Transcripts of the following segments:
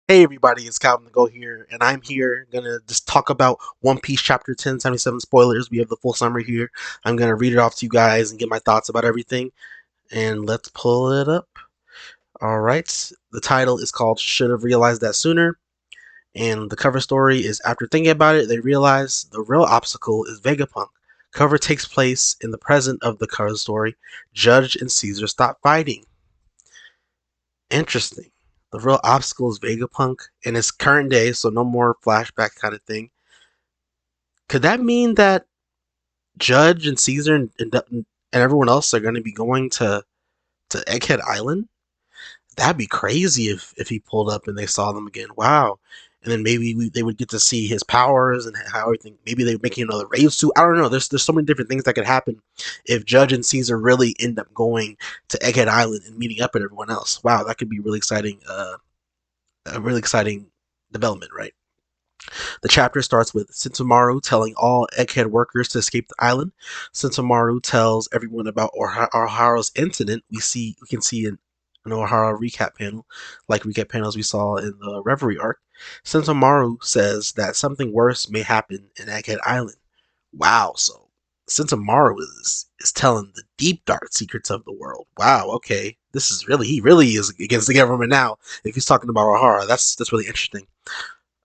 Hey everybody, it's Calvin to Go here, and I'm here gonna just talk about One Piece Chapter 1077 spoilers. We have the full summary here. I'm gonna read it off to you guys and get my thoughts about everything. And let's pull it up. Alright. The title is called Should Have Realized That Sooner. And the cover story is after thinking about it, they realize the real obstacle is Vegapunk. Cover takes place in the present of the cover story. Judge and Caesar stop fighting. Interesting. The real obstacle is Vegapunk in its current day, so no more flashback kind of thing. Could that mean that Judge and Caesar and everyone else are going to be going to Egghead Island? That'd be crazy if he pulled up and they saw them again. Wow. And then maybe they would get to see his powers and how everything. Maybe they would make another rave suit. I don't know. There's so many different things that could happen if Judge and Caesar really end up going to Egghead Island and meeting up with everyone else. Wow, that could be really exciting. A really exciting development, right? The chapter starts with Sentomaru telling all Egghead workers to escape the island. Sentomaru tells everyone about Oharu's incident. We can see an Ohara recap panel, like recap panels we saw in the Reverie arc. Sentomaru says that something worse may happen in Egghead Island. Wow, so Sentomaru is telling the deep dark secrets of the world. Wow, okay. This is really he really is against the government now. If he's talking about Ohara, that's really interesting.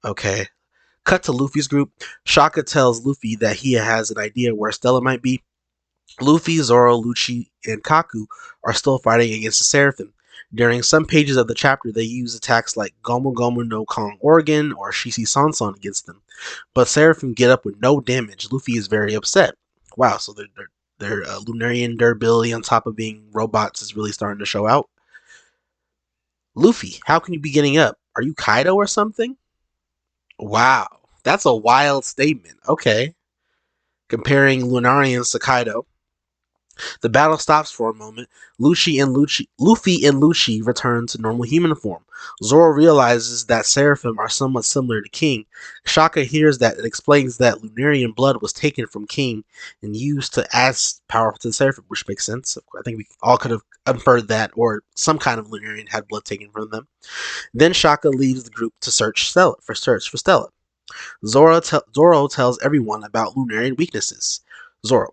Okay. Cut to Luffy's group. Shaka tells Luffy that he has an idea where Stella might be. Luffy, Zoro, Lucci, and Kaku are still fighting against the Seraphim. During some pages of the chapter, they use attacks like Gomu Gomu no Kong Organ or Shishi Sanson against them. But Seraphim get up with no damage. Luffy is very upset. Wow, so their Lunarian durability on top of being robots is really starting to show out. Luffy, how can you be getting up? Are you Kaido or something? Wow, that's a wild statement. Okay. Comparing Lunarians to Kaido. The battle stops for a moment. Luffy and Lucci return to normal human form. Zoro realizes that Seraphim are somewhat similar to King. Shaka hears that and explains that Lunarian blood was taken from King and used to add power to the Seraphim, which makes sense. I think we all could have inferred that, or some kind of Lunarian had blood taken from them. Then Shaka leaves the group to search for Stella. Zoro tells everyone about Lunarian weaknesses. Zoro,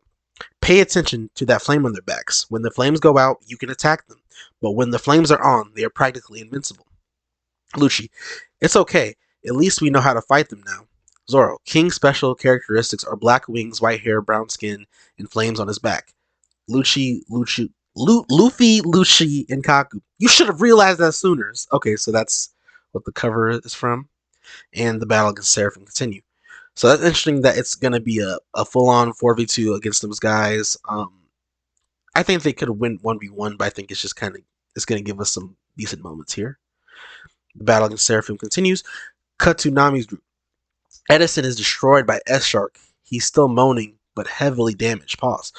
pay attention to that flame on their backs. When the flames go out, you can attack them. But when the flames are on, they are practically invincible. Lucci, it's okay. At least we know how to fight them now. Zoro, King's special characteristics are black wings, white hair, brown skin, and flames on his back. Luffy, Lucci, and Kaku. You should have realized that sooner. Okay, so that's what the cover is from. And the battle against Seraphim continue. So that's interesting that it's going to be a full on 4v2 against those guys. I think they could win 1v1, but I think it's just it's going to give us some decent moments here. The battle against Seraphim continues. Cut to Nami's group. Edison is destroyed by S Shark. He's still moaning, but heavily damaged. Pause.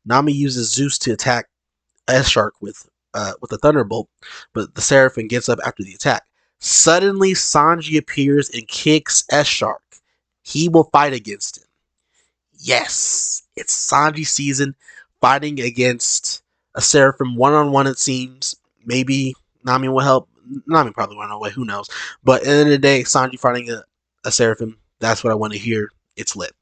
Nami uses Zeus to attack S Shark with a thunderbolt, but the Seraphim gets up after the attack. Suddenly, Sanji appears and kicks S Shark. He will fight against him. Yes, it's Sanji season fighting against a Seraphim one-on-one, it seems. Maybe Nami will help. Nami probably won't away, who knows. But at the end of the day, Sanji fighting a Seraphim, that's what I want to hear. It's lit.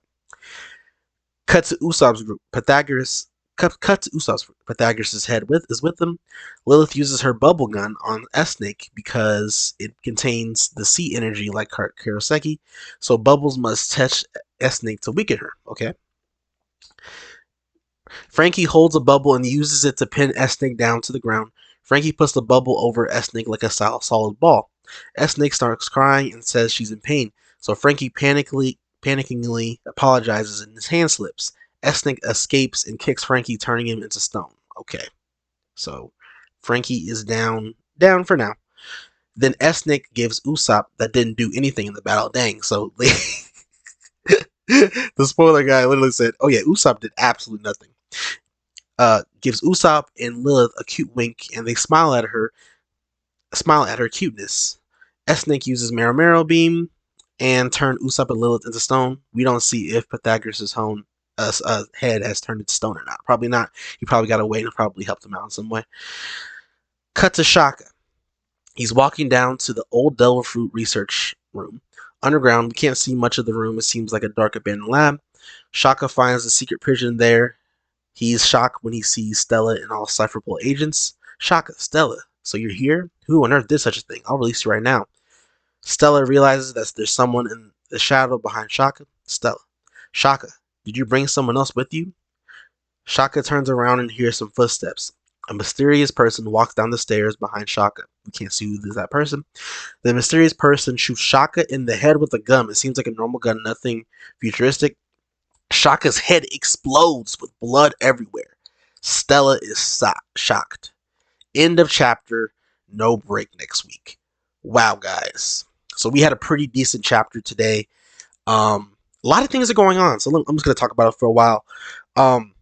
Cut to Usopp's group. Cut to Usopp's Pythagoras' head is with them. Lilith uses her bubble gun on S-Snake because it contains the sea energy like Karoseki, so bubbles must touch S-Snake to weaken her. Okay. Frankie holds a bubble and uses it to pin S-Snake down to the ground. Frankie puts the bubble over S-Snake like a solid ball. S-Snake starts crying and says she's in pain, so Frankie panickingly apologizes and his hand slips. S-Snake escapes and kicks Frankie, turning him into stone. Okay. So Frankie is down for now. Then S-Snake gives Usopp that didn't do anything in the battle. Dang. So the spoiler guy literally said, "Oh yeah, Usopp did absolutely nothing." Gives Usopp and Lilith a cute wink, and they smile at her cuteness. S-Snake uses Marrow Beam and turn Usopp and Lilith into stone. We don't see if Pythagoras' head has turned into stone or not. Probably not. He probably got away and probably helped him out in some way. Cut to Shaka. He's walking down to the old devil fruit research room. Underground, we can't see much of the room. It seems like a dark abandoned lab. Shaka finds a secret prison there. He's shocked when he sees Stella and all Cypherpole agents. Shaka, Stella, so you're here? Who on earth did such a thing? I'll release you right now. Stella realizes that there's someone in the shadow behind Shaka. Stella. Shaka, did you bring someone else with you? Shaka turns around and hears some footsteps. A mysterious person walks down the stairs behind Shaka. We can't see who is that person. The mysterious person shoots Shaka in the head with a gun. It seems like a normal gun, nothing futuristic. Shaka's head explodes with blood everywhere. Stella is shocked. End of chapter. No break next week. Wow, guys. So we had a pretty decent chapter today. A lot of things are going on, so I'm just gonna talk about it for a while. Um,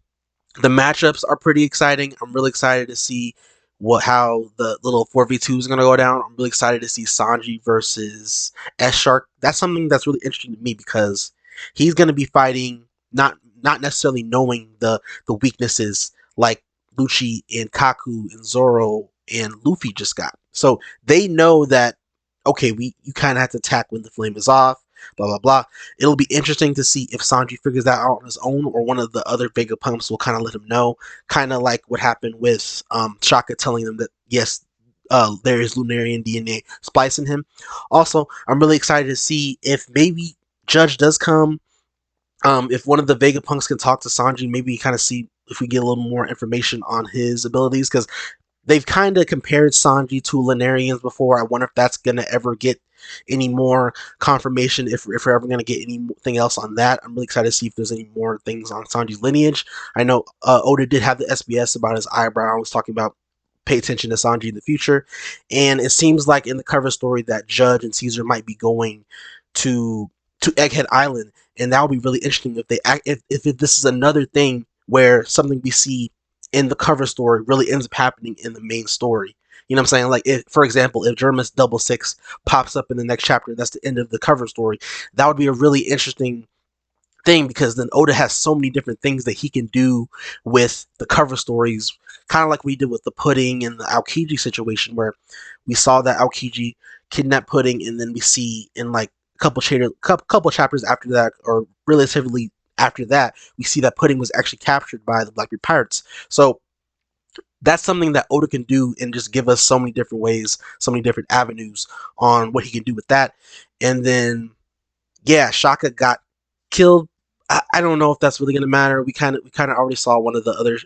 the matchups are pretty exciting. I'm really excited to see how the little 4v2 is going to go down. I'm really excited to see Sanji versus S Shark. That's something that's really interesting to me because he's going to be fighting not necessarily knowing the weaknesses like Lucci and Kaku and Zoro and Luffy just got. So they know that okay, you kind of have to attack when the flame is off. Blah blah blah. It'll be interesting to see if Sanji figures that out on his own or one of the other Vegapumps will kind of let him know. Kind of like what happened with Shaka telling them that, yes, there is Lunarian DNA splicing him. Also, I'm really excited to see if maybe Judge does come. If one of the Vegapunks can talk to Sanji, maybe kind of see if we get a little more information on his abilities. Because they've kind of compared Sanji to Lunarians before. I wonder if that's going to ever get any more confirmation, if we're ever going to get anything else on that. I'm really excited to see if there's any more things on Sanji's lineage. I know Oda did have the SBS about his eyebrow. I was talking about pay attention to Sanji in the future. And it seems like in the cover story that Judge and Caesar might be going to Egghead Island. And that would be really interesting if if this is another thing where something we see in the cover story really ends up happening in the main story. You know what I'm saying? Like, if, for example, if German's Double Six pops up in the next chapter, that's the end of the cover story. That would be a really interesting thing because then Oda has so many different things that he can do with the cover stories, kind of like we did with the Pudding and the Aokiji situation, where we saw that Aokiji kidnap Pudding, and then we see in like couple chapters after that, or relatively after that, we see that Pudding was actually captured by the Blackbeard pirates. So that's something that Oda can do and just give us so many different ways, so many different avenues on what he can do with that. And then, yeah, Shaka got killed. I don't know if that's really gonna matter. We kind of already saw one of the other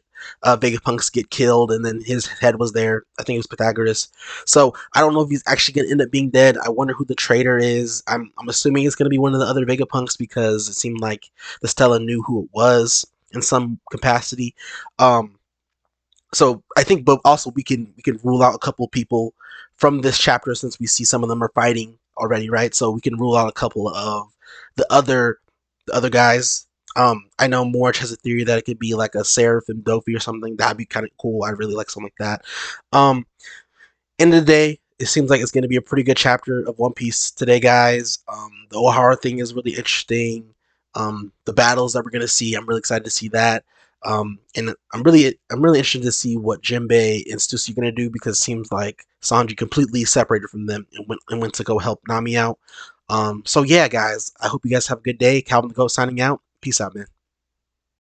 Vegapunks get killed, and then his head was there. I think it was Pythagoras. So I don't know if he's actually gonna end up being dead. I wonder who the traitor is. I'm assuming it's gonna be one of the other Vegapunks because it seemed like the Stella knew who it was in some capacity. Um, so I think, but also we can rule out a couple of people from this chapter since we see some of them are fighting already, right? So we can rule out a couple of the other the other guys. I know Morge has a theory that it could be like a Seraphim Dofi or something. That'd be kind of cool. I really like something like that. Um, End of the day, it seems like it's going to be a pretty good chapter of One Piece today, guys. The Ohara thing is really interesting. The battles that we're going to see, I'm really excited to see that. And I'm really interested to see what Jinbei and Stussy are going to do because it seems like Sanji completely separated from them and went to go help Nami out. So yeah, guys, I hope you guys have a good day. Calvin the Ghost signing out. Peace out, man.